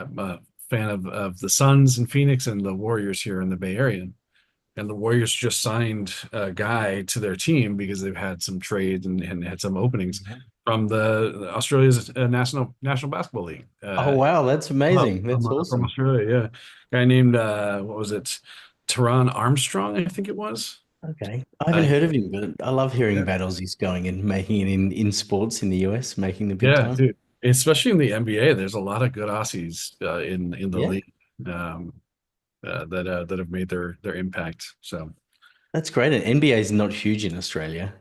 I'm a fan of the Suns in Phoenix and the Warriors here in the Bay Area. And the Warriors just signed a guy to their team because they've had some trades and had some openings from the Australia's National Basketball League. Oh wow, that's amazing. That's From awesome. Australia, yeah. Guy named what was it? Teron Armstrong, I think it was. Okay. I haven't Uh, heard of him, but I love hearing yeah, about Aussies going and making it in sports in the US, making the big yeah, time. dude. Especially in the NBA, there's a lot of good Aussies in the Yeah, league um, that have made their impact. So. that's great. And NBA is not huge in Australia.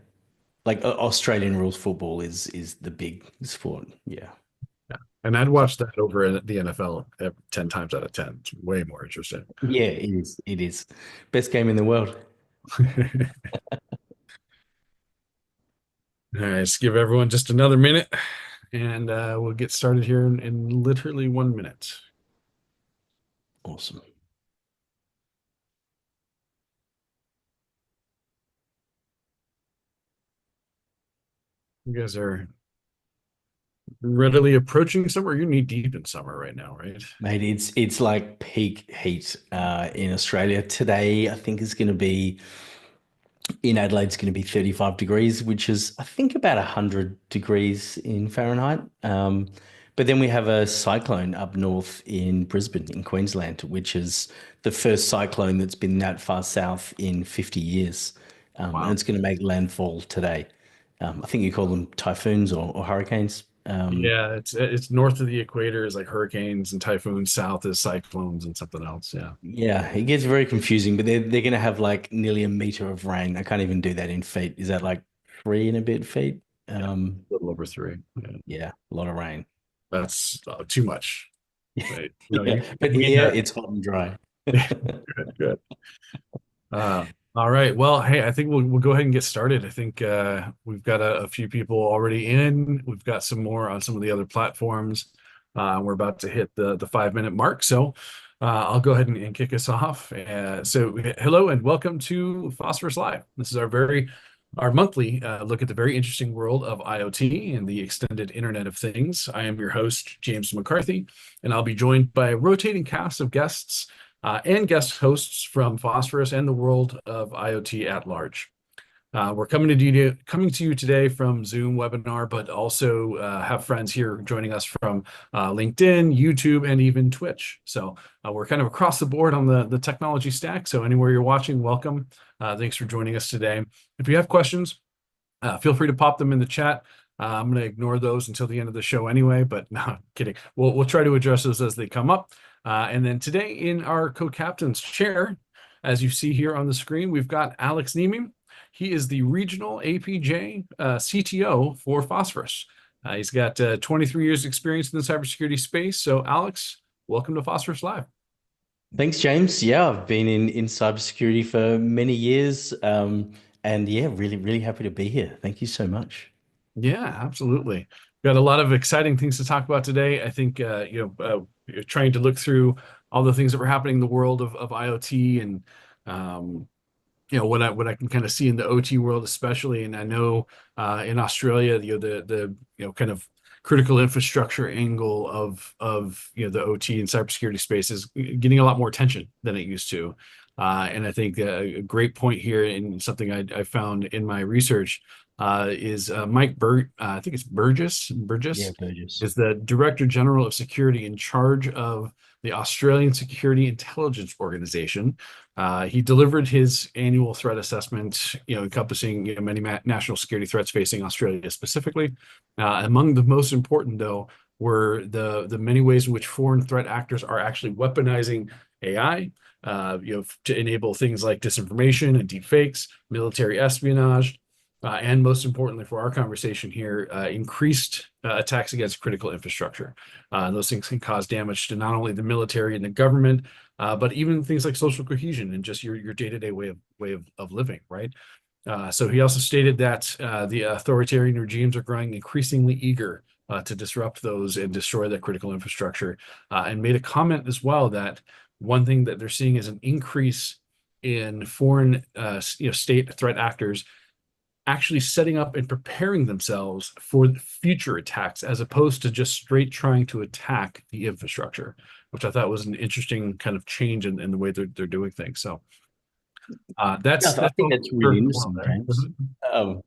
Like Australian rules football is the big sport. Yeah. Yeah. And I'd So watch that over in the NFL 10 times out of 10. It's way more interesting. yeah, it is. It is. Best game in the world. All right, let's give everyone just another minute and we'll get started here in literally 1 minute. Awesome. You guys are readily approaching summer. You're knee deep in summer right now, right? Mate, it's like peak heat in Australia. Today, I think is going to be in Adelaide's going to be 35 degrees, which is, I think, about 100 degrees in Fahrenheit. But then we have a cyclone up north in Brisbane, in Queensland, which is the first cyclone that's been that far south in 50 years. And Wow. it's going to make landfall today. I think you call them typhoons or hurricanes. Yeah, it's north of the equator is like hurricanes and typhoons, south is cyclones and something else. Yeah. Yeah, it gets very confusing, but they're going to have like nearly a meter of rain. I can't even do that in feet. Is that like 3 and a bit feet? Yeah. Um, A little over three. Yeah. Yeah, a lot of rain. That's too much. Right. No, Yeah, you but need here that. it's hot and dry. Good, good. Uh, all right. Well, hey, I think we'll go ahead and get started. I think we've got a few people already in. We've got some more on some of the other platforms. We're about to hit the 5 minute mark, so I'll go ahead and kick us off. Hello and welcome to Phosphorus Live. This is our monthly look at the very interesting world of IoT and the extended Internet of Things. I am your host, James McCarthy, and I'll be joined by a rotating cast of guests and guest hosts from Phosphorus and the world of IoT at large. We're coming to you today from Zoom webinar, but also have friends here joining us from LinkedIn, YouTube, and even Twitch. So we're kind of across the board on the technology stack. So anywhere you're watching, welcome. Thanks for joining us today. If you have questions, feel free to pop them in the chat. I'm going to ignore those until the end of the show anyway, but no, kidding. We'll try to address those as they come up. And then today in our co-captain's chair, as you see here on the screen, we've got Alex Nehmy. He is the regional APJ CTO for Phosphorus. He's got 23 years experience in the cybersecurity space. So Alex, welcome to Phosphorus Live. Thanks, James. Yeah, I've been in cybersecurity for many years. And yeah, really, really happy to be here. Thank you so much. Yeah, absolutely. Got a lot of exciting things to talk about today. I think trying to look through all the things that were happening in the world of IoT and what I can kind of see in the OT world especially. And I know in Australia, the kind of critical infrastructure angle of the OT and cybersecurity space is getting a lot more attention than it used to. And I think a great point here and something I found in my research is Mike I think it's Yeah, Burgess Burgess. is the Director General of Security in charge of the Australian Security Intelligence Organization. He delivered his annual threat assessment, encompassing many national security threats facing Australia specifically. Among the most important, though, were the many ways in which foreign threat actors are actually weaponizing AI, to enable things like disinformation and deepfakes, military espionage, and most importantly for our conversation here, increased attacks against critical infrastructure. Those things can cause damage to not only the military and the government, but even things like social cohesion and just your day-to-day way of living, right? So he also stated that the authoritarian regimes are growing increasingly eager to disrupt those and destroy that critical infrastructure, and made a comment as well that one thing that they're seeing is an increase in foreign, state threat actors actually setting up and preparing themselves for future attacks as opposed to just straight trying to attack the infrastructure, which I thought was an interesting kind of change in the way they're doing things. So Yeah, I that's think what that's really for the world interesting, there. James. Um,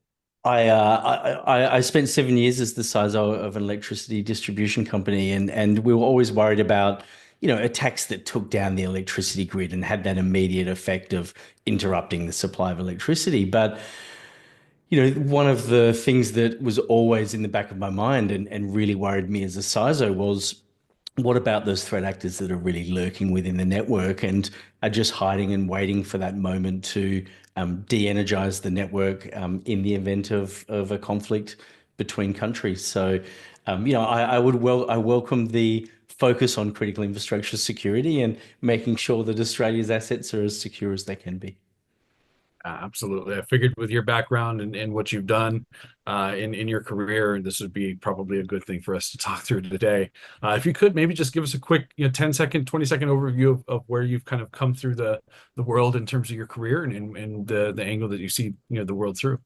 I spent 7 years as the CISO of an electricity distribution company, and we were always worried about, attacks that took down the electricity grid and had that immediate effect of interrupting the supply of electricity. But one of the things that was always in the back of my mind and really worried me as a CISO was, what about those threat actors that are really lurking within the network and are just hiding and waiting for that moment to de-energize the network in the event of a conflict between countries? So, I welcome the focus on critical infrastructure security and making sure that Australia's assets are as secure as they can be. Absolutely. I figured with your background and what you've done in your career, this would be probably a good thing for us to talk through today. If you could maybe just give us a quick, 10-second, 20-second overview of where you've kind of come through the world in terms of your career and the angle that you see, the world through.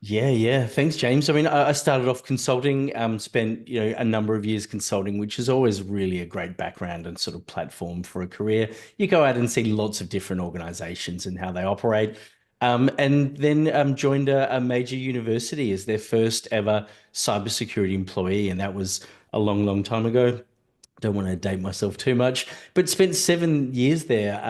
Yeah, yeah. Thanks, James. I mean, I started off consulting, spent, a number of years consulting, which is always really a great background and sort of platform for a career. You go out and see lots of different organizations and how they operate. And then joined a major university as their first ever cybersecurity employee. And that was a long, long time ago. Don't want to date myself too much, but spent 7 years there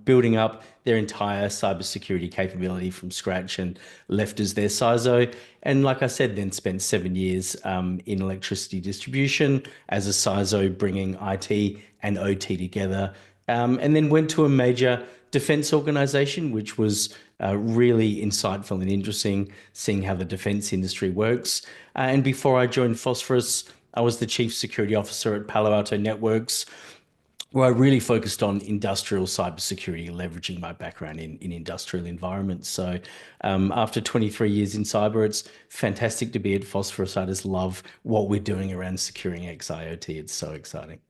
building up their entire cybersecurity capability from scratch and left as their CISO. And like I said, then spent 7 years in electricity distribution as a CISO, bringing IT and OT together. And then went to a major defense organization, which was really insightful and interesting, seeing how the defense industry works. And before I joined Phosphorus, I was the chief security officer at Palo Alto Networks, where I really focused on industrial cybersecurity, leveraging my background in industrial environments. So, after 23 years in cyber, it's fantastic to be at Phosphorus. I just love what we're doing around securing xIoT. It's so exciting.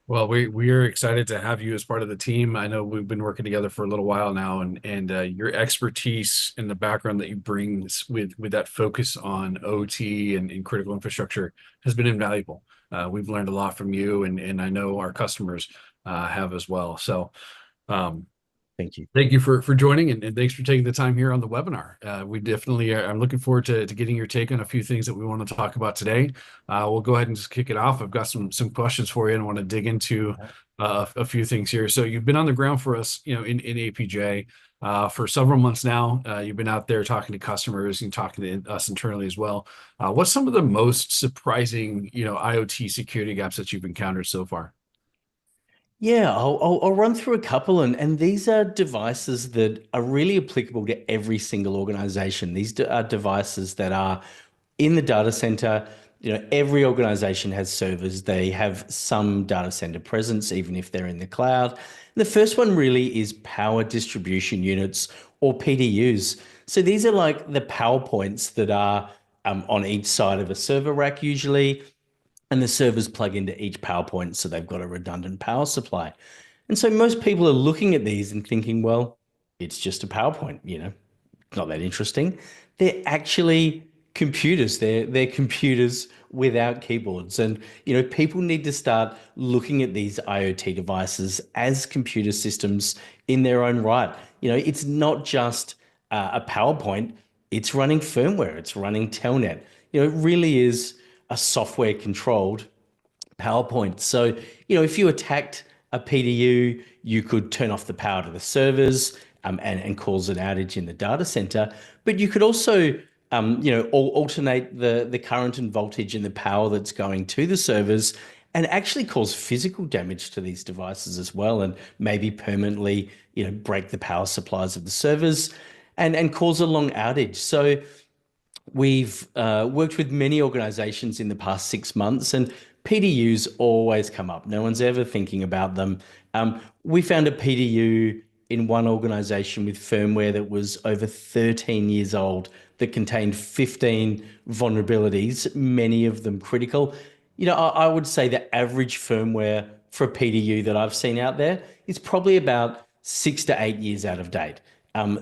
Well, we are excited to have you as part of the team. I know we've been working together for a little while now, and your expertise and the background that you bring with that focus on OT and critical infrastructure has been invaluable. We've learned a lot from you, and I know our customers have as well. So, um, Thank you. thank you for joining and thanks for taking the time here on the webinar. We definitely I'm looking forward to getting your take on a few things that we want to talk about today. We'll go ahead and just kick it off. I've got some questions for you and want to dig into a few things here. So you've been on the ground for us, in APJ for several months now. You've been out there talking to customers and talking to us internally as well. What's some of the most surprising, IoT security gaps that you've encountered so far? Yeah, I'll run through a couple, and these are devices that are really applicable to every single organization. These are devices that are in the data center. Every organization has servers. They have some data center presence, even if they're in the cloud. The first one really is power distribution units, or PDUs. So these are like the power points that are on each side of a server rack usually, and the servers plug into each PowerPoint, so they've got a redundant power supply. And so most people are looking at these and thinking, well, it's just a PowerPoint, not that interesting. They're actually computers. They're computers without keyboards. And people need to start looking at these IoT devices as computer systems in their own right. It's not just a PowerPoint, it's running firmware, it's running telnet. It really is a software controlled PowerPoint. So, if you attacked a PDU, you could turn off the power to the servers and cause an outage in the data center. But you could also, alternate the current and voltage and the power that's going to the servers and actually cause physical damage to these devices as well, and maybe permanently, break the power supplies of the servers and cause a long outage. So, we've worked with many organizations in the past 6 months, and PDUs always come up. No one's ever thinking about them. We found a PDU in one organization with firmware that was over 13 years old that contained 15 vulnerabilities, many of them critical. I would say the average firmware for a PDU that I've seen out there is probably about 6 to 8 years out of date.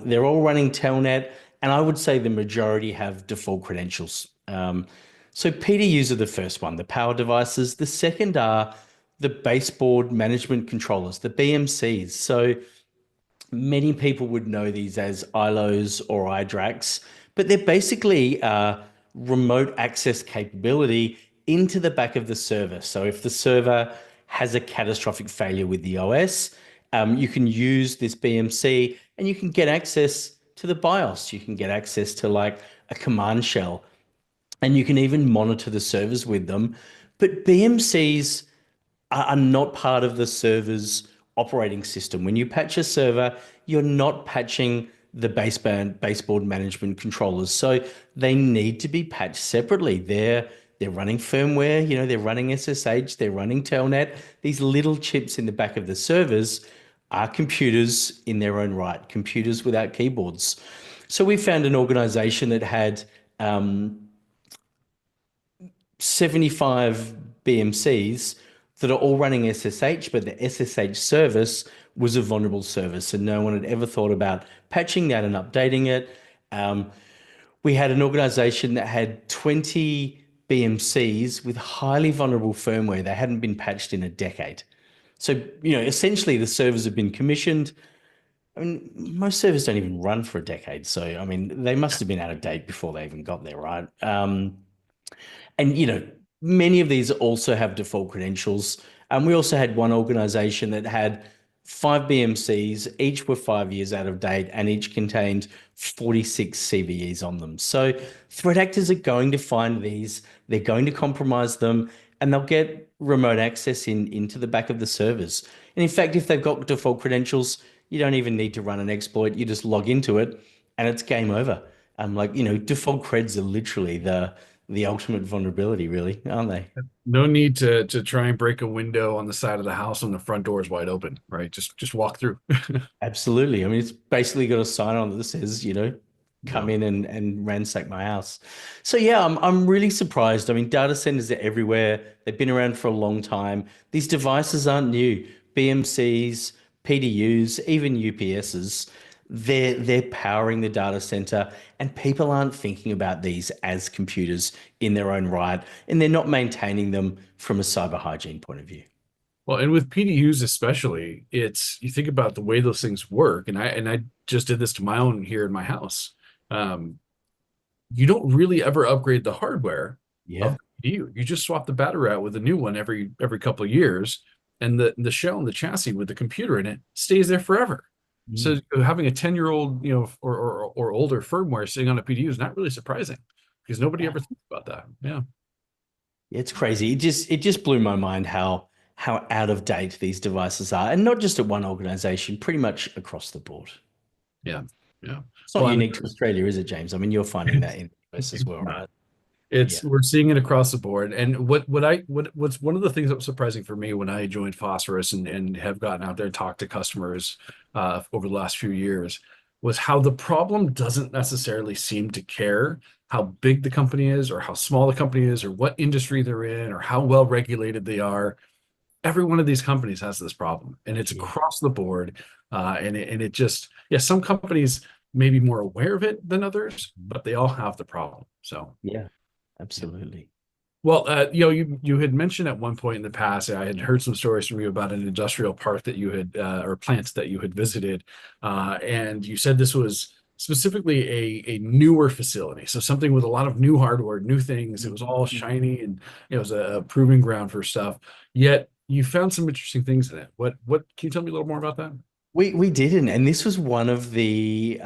They're all running telnet, And I would say the majority have default credentials. So PDUs are the first one, the power devices. The second are the baseboard management controllers, the BMCs. So many people would know these as ILOs or iDRACs, but they're basically remote access capability into the back of the server. So if the server has a catastrophic failure with the OS, you can use this BMC and you can get access to the BIOS. You can get access to like a command shell and you can even monitor the servers with them. But BMCs are not part of the server's operating system. When you patch a server, you're not patching the baseboard management controllers. So they need to be patched separately. They're running firmware, they're running SSH, they're running Telnet. These little chips in the back of the servers are computers in their own right, computers without keyboards. So we found an organization that had 75 BMCs that are all running SSH, but the SSH service was a vulnerable service, and no one had ever thought about patching that and updating it. We had an organization that had 20 BMCs with highly vulnerable firmware. They hadn't been patched in a decade. So, essentially the servers have been commissioned. I mean, most servers don't even run for a decade. So, I mean, they must have been out of date before they even got there, right? And many of these also have default credentials. And we also had one organization that had 5 BMCs, each were 5 years out of date, and each contained 46 CVEs on them. So threat actors are going to find these, they're going to compromise them, and they'll get remote access into the back of the servers. And in fact, if they've got default credentials, you don't even need to run an exploit. You just log into it and it's game over. Default creds are literally the ultimate vulnerability, really, aren't they? No need to try and break a window on the side of the house when the front door is wide open, right? Just walk through. Absolutely. I mean, it's basically got a sign on that says, come Yeah. in and ransack my house. So yeah, I'm really surprised. I mean, data centers are everywhere. They've been around for a long time. These devices aren't new. BMCs, PDUs, even UPSs, they're powering the data center, and people aren't thinking about these as computers in their own right, and they're not maintaining them from a cyber hygiene point of view. Well, and with PDUs especially, it's you think about the way those things work, and I just did this to my own here in my house. Um, you don't really ever upgrade the hardware of Yeah. the PDU. You just swap the battery out with a new one every couple of years, and the shell and the chassis with the computer in it stays there forever. So Mm. having a 10-year-old, or older firmware sitting on a PDU is not really surprising because nobody ever thinks about that. Yeah. It's crazy. It just blew my mind how out of date these devices are, and not just at one organization, pretty much across the board. Yeah. Yeah. It's not Well, unique to Australia, is it, James? I mean, you're finding that in the US as it's well, not. right? Yeah. It's we're seeing it across the board. And what's one of the things that was surprising for me when I joined Phosphorus and have gotten out there and talked to customers over the last few years was how the problem doesn't necessarily seem to care how big the company is or how small the company is or what industry they're in or how well regulated they are. Every one of these companies has this problem, and it's Yeah. across the board. And it just, yeah, some companies may be more aware of it than others, but they all have the problem. So. Yeah, Yeah. absolutely. Well, you had mentioned at one point in the past, I had heard some stories from you about an industrial park that you had or plants that you had visited, and you said this was specifically a newer facility, so something with a lot of new hardware, new things. It was all shiny and it was a proving ground for stuff. Yet you found some interesting things in it. What can you tell me a little more about that? We didn't, and this was one of the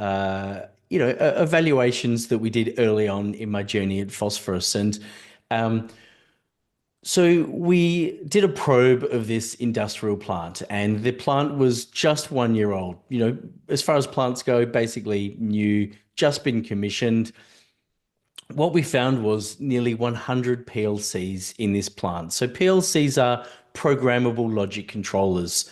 evaluations that we did early on in my journey at Phosphorus, and um, so we did a probe of this industrial plant, and the plant was just 1 year old. As far as plants go, basically new, just been commissioned. What we found was nearly 100 PLCs in this plant. So PLCs are programmable logic controllers.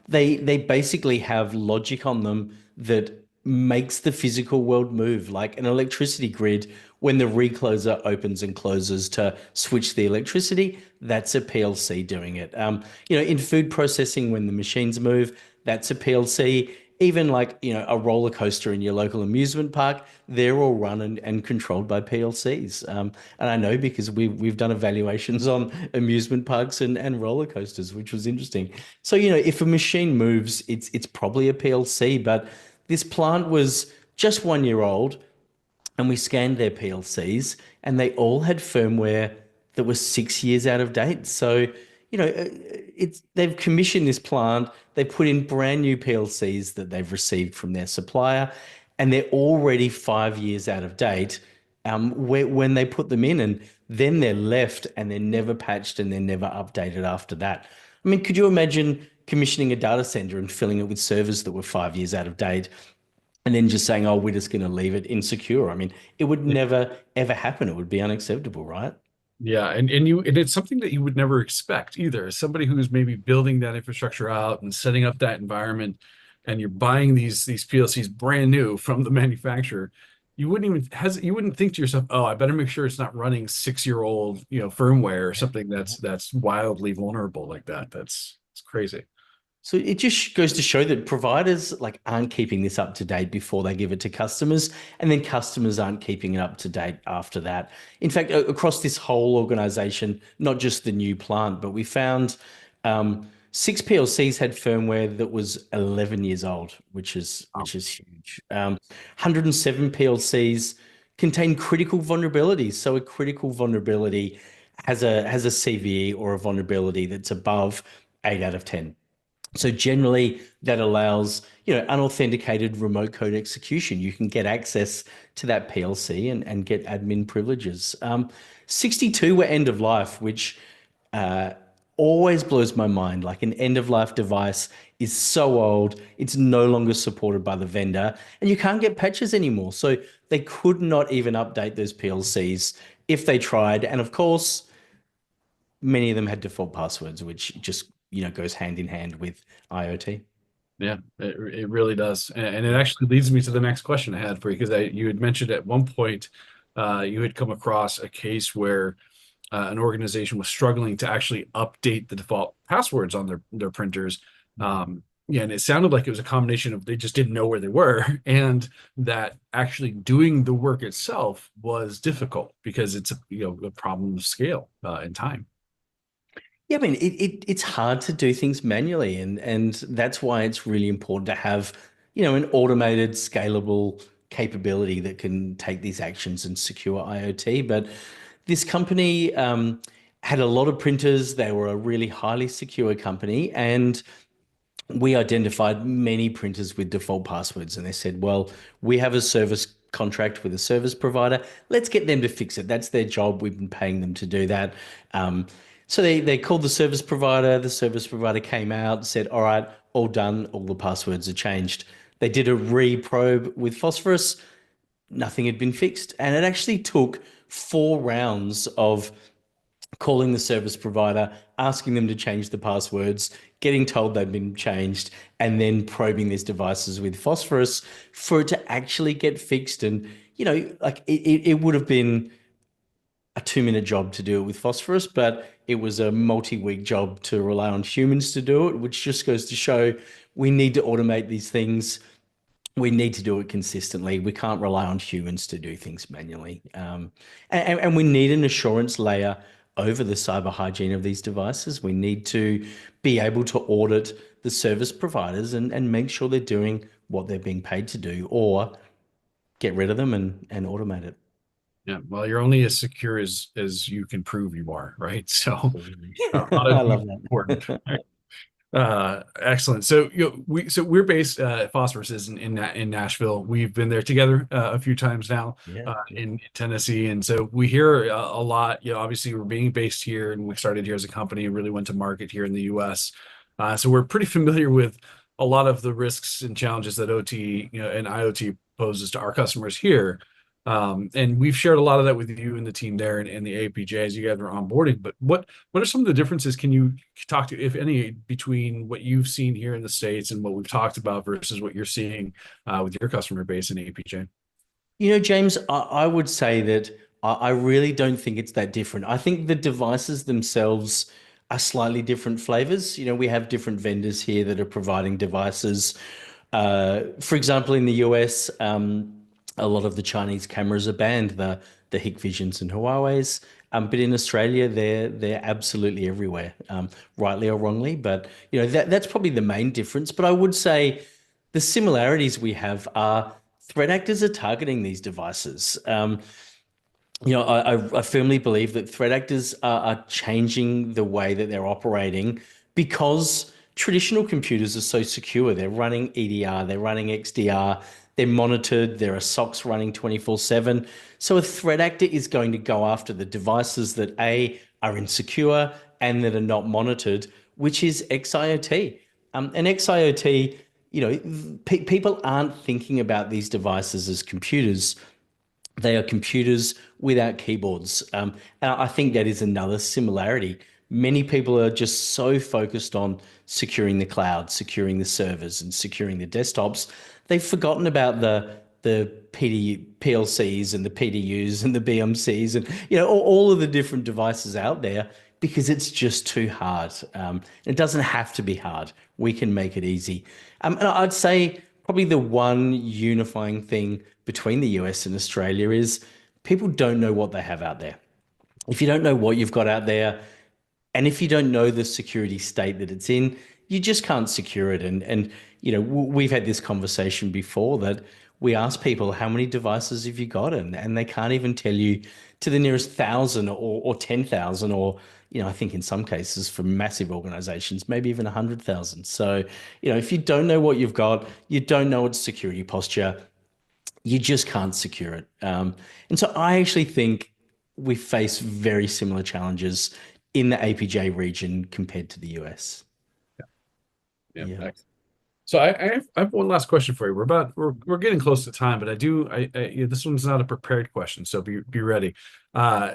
They basically have logic on them that makes the physical world move, like an electricity grid. When the recloser opens and closes to switch the electricity, that's a PLC doing it. In food processing, when the machines move, that's a PLC. even like, a roller coaster in your local amusement park, they're all run and controlled by PLCs. And I know because we've done evaluations on amusement parks and roller coasters, which was interesting. So, if a machine moves, it's probably a PLC, but this plant was just 1 year old and we scanned their PLCs and they all had firmware that was 6 years out of date. So, they've commissioned this plant, they put in brand new PLCs that they've received from their supplier, and they're already 5 years out of date when they put them in, and then they're left and they're never patched and they're never updated after that. I mean, could you imagine commissioning a data center and filling it with servers that were 5 years out of date and then just saying, oh, we're just going to leave it insecure? I mean, it would never, ever happen. It would be unacceptable, right? Yeah, and it's something that you would never expect either. As somebody who's maybe building that infrastructure out and setting up that environment, and you're buying these PLCs brand new from the manufacturer, you wouldn't think to yourself, oh, I better make sure it's not running 6-year-old, firmware or Yeah. something that's wildly vulnerable like that. It's crazy. So it just goes to show that providers like aren't keeping this up to date before they give it to customers, and then customers aren't keeping it up to date after that. In fact, across this whole organization, not just the new plant, but we found six PLCs had firmware that was 11 years old, which is Um, which is huge. 107 PLCs contain critical vulnerabilities. So a critical vulnerability has a CVE or a vulnerability that's above 8 out of 10. So generally, that allows, unauthenticated remote code execution. You can get access to that PLC and get admin privileges. 62 were end of life, which uh, always blows my mind. Like an end of life device is so old, it's no longer supported by the vendor, and you can't get patches anymore. So they could not even update those PLCs if they tried. And of course, many of them had default passwords, which just, goes hand in hand with IoT. yeah, it really does, and it actually leads me to the next question I had for you because you had mentioned at one point you had come across a case where an organization was struggling to actually update the default passwords on their printers. Yeah, and it sounded like it was a combination of they just didn't know where they were, and that actually doing the work itself was difficult because it's a problem of scale and time. Yeah, I mean, it's hard to do things manually, and that's why it's really important to have, an automated, scalable capability that can take these actions and secure IoT. But this company had a lot of printers. They were a really highly secure company, and we identified many printers with default passwords, and they said, well, we have a service contract with a service provider. Let's get them to fix it. That's their job. We've been paying them to do that. So they called the service provider. The service provider came out and said, all right, all done. All the passwords are changed. They did a re-probe with Phosphorus. Nothing had been fixed. And it actually took 4 rounds of calling the service provider, asking them to change the passwords, getting told they've been changed, and then probing these devices with Phosphorus for it to actually get fixed. And, like it would have been a 2 minute job to do it with Phosphorus, but it was a multi-week job to rely on humans to do it, which just goes to show we need to automate these things. We need to do it consistently. We can't rely on humans to do things manually. And we need an assurance layer over the cyber hygiene of these devices. We need to be able to audit the service providers and make sure they're doing what they're being paid to do, or get rid of them and automate it. Yeah, well, you're only as secure as you can prove you are, right? So, Absolutely. I auditing love is important. that. Excellent. So we're based Phosphorus is in Nashville. We've been there together a few times now Yeah. in Tennessee, and so we hear a lot. Obviously we're being based here, and we started here as a company and really went to market here in the U.S. So we're pretty familiar with a lot of the risks and challenges that OT and IoT poses to our customers here. And we've shared a lot of that with you and the team there and the APJ as you guys are onboarding. But what are some of the differences? Can you talk to, if any, between what you've seen here in the States and what we've talked about versus what you're seeing with your customer base in APJ? James, I would say that I really don't think it's that different. I think the devices themselves are slightly different flavors. We have different vendors here that are providing devices. For example, in the US, a lot of the Chinese cameras are banned, the Hikvisions and Huawei's. But in Australia, they're absolutely everywhere, rightly or wrongly. But that's probably the main difference. But I would say the similarities we have are threat actors are targeting these devices. I firmly believe that threat actors are changing the way that they're operating because traditional computers are so secure. They're running EDR, they're running XDR, they're monitored, there are SOCs running 24/7. So a threat actor is going to go after the devices that A, are insecure and that are not monitored, which is xIoT. And xIoT, people aren't thinking about these devices as computers. They are computers without keyboards. And I think that is another similarity. Many people are just so focused on securing the cloud, securing the servers, and securing the desktops. They've forgotten about the PLCs and the PDUs and the BMCs and all of the different devices out there because it's just too hard. It doesn't have to be hard. We can make it easy. And I'd say probably the one unifying thing between the US and Australia is people don't know what they have out there. If you don't know what you've got out there, and if you don't know the security state that it's in, you just can't secure it. And we've had this conversation before that we ask people how many devices have you got, and they can't even tell you to the nearest thousand or 10,000 or I think in some cases for massive organizations, maybe even 100,000. So if you don't know what you've got, you don't know its security posture, you just can't secure it. And so I actually think we face very similar challenges in the APJ region compared to the US. Yeah. Yeah. So I have one last question for you. We're getting close to time, but this one's not a prepared question, so be ready. Uh,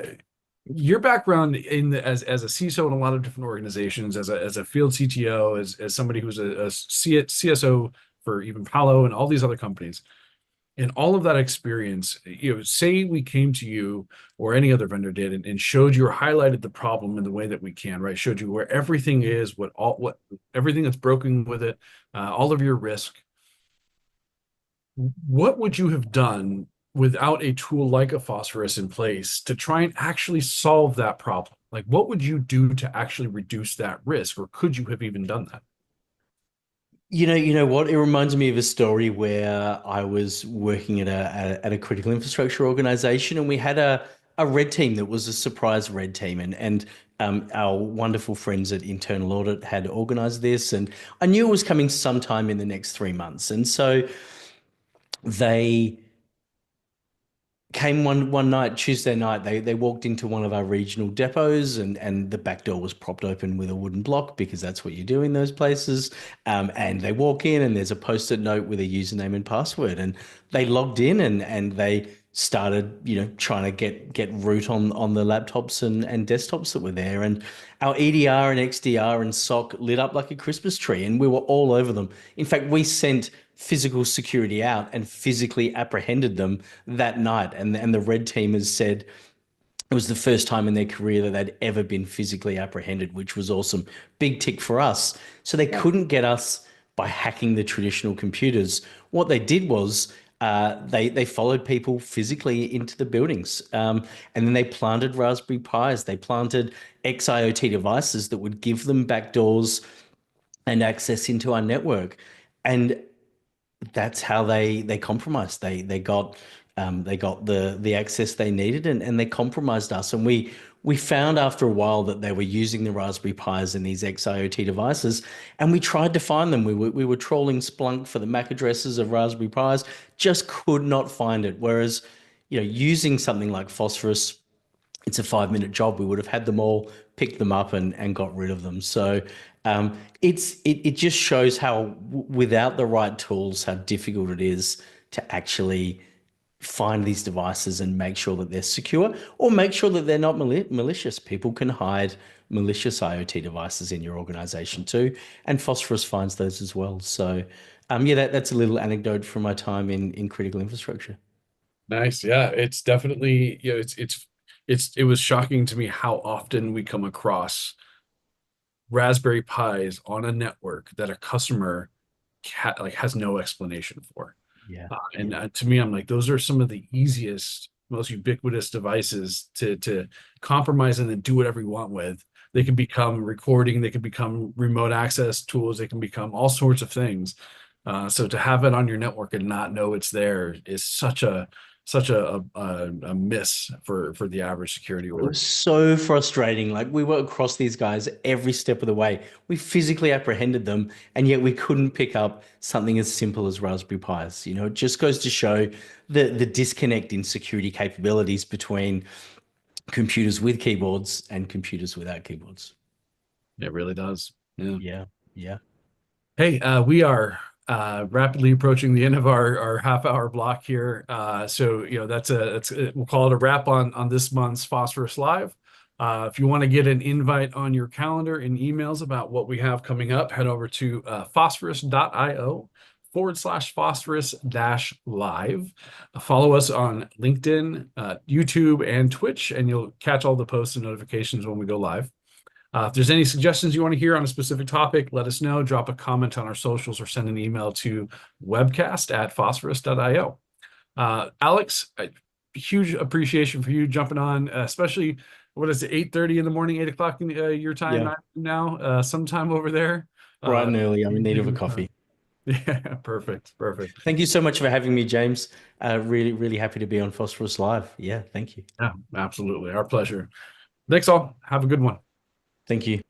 your background as a CISO in a lot of different organizations, as a field CTO, as somebody who's a CSO for even Palo and all these other companies, and all of that experience, say we came to you or any other vendor did and showed you or highlighted the problem in the way that we can, right? Showed you where everything is, what everything that's broken with it, all of your risk. What would you have done without a tool like a Phosphorus in place to try and actually solve that problem? Like, what would you do to actually reduce that risk, or could you have even done that? You know what? It reminds me of a story where I was working at a critical infrastructure organization, and we had a red team that was a surprise red team, and our wonderful friends at Internal Audit had organized this, and I knew it was coming sometime in the next 3 months, and so they came one night, Tuesday night. They walked into one of our regional depots, and the back door was propped open with a wooden block because that's what you do in those places. And they walk in, and there's a post-it note with a username and password, and they logged in, and they started trying to get root on the laptops and desktops that were there, and our EDR and XDR and SOC lit up like a Christmas tree, and we were all over them. In fact, we sent physical security out and physically apprehended them that night. And the red team has said it was the first time in their career that they'd ever been physically apprehended, which was awesome. Big tick for us. So they couldn't get us by hacking the traditional computers. What they did was they followed people physically into the buildings, and then they planted Raspberry Pis. They planted xIoT devices that would give them backdoors and access into our network. And that's how they compromised. They got the access they needed, and they compromised us. And we found after a while that they were using the Raspberry Pis and these xIoT devices, and we tried to find them. We were trawling Splunk for the MAC addresses of Raspberry Pis, just could not find it. Whereas, using something like Phosphorus, it's a 5-minute job. We would have had them all, picked them up, and got rid of them. So it just shows how without the right tools, how difficult it is to actually find these devices and make sure that they're secure, or make sure that they're not malicious. People can hide malicious IoT devices in your organization too, and Phosphorus finds those as well. So yeah, that's a little anecdote from my time in critical infrastructure. Nice. Yeah, it's definitely, it was shocking to me how often we come across Raspberry Pis on a network that a customer like has no explanation for. Yeah. And Yeah. to me, I'm like, those are some of the easiest, most ubiquitous devices to compromise and then do whatever you want with. They can become recording, they can become remote access tools, they can become all sorts of things. So to have it on your network and not know it's there is such a miss for the average security It org. was so frustrating. Like we were across these guys every step of the way. We physically apprehended them, and yet we couldn't pick up something as simple as Raspberry Pis. It just goes to show the disconnect in security capabilities between computers with keyboards and computers without keyboards. It really does. Yeah. Yeah. Yeah. Hey, we are rapidly approaching the end of our half-hour block here. So we'll call it a wrap on this month's Phosphorus Live. If you want to get an invite on your calendar and emails about what we have coming up, head over to phosphorus.io/phosphorus dash live. Follow us on LinkedIn, YouTube, and Twitch, and you'll catch all the posts and notifications when we go live. If there's any suggestions you want to hear on a specific topic, let us know. Drop a comment on our socials or send an email to webcast@phosphorus.io. Alex, huge appreciation for you jumping on, especially what is it, 8:30 in the morning, 8 o'clock in your time Yeah. now, sometime over there. Bright Uh, and early. I'm in need of a coffee. yeah, perfect. Thank you so much for having me, James. Really, really happy to be on Phosphorus Live. Yeah, thank you. Yeah, absolutely. Our pleasure. Thanks all. Have a good one. Thank you.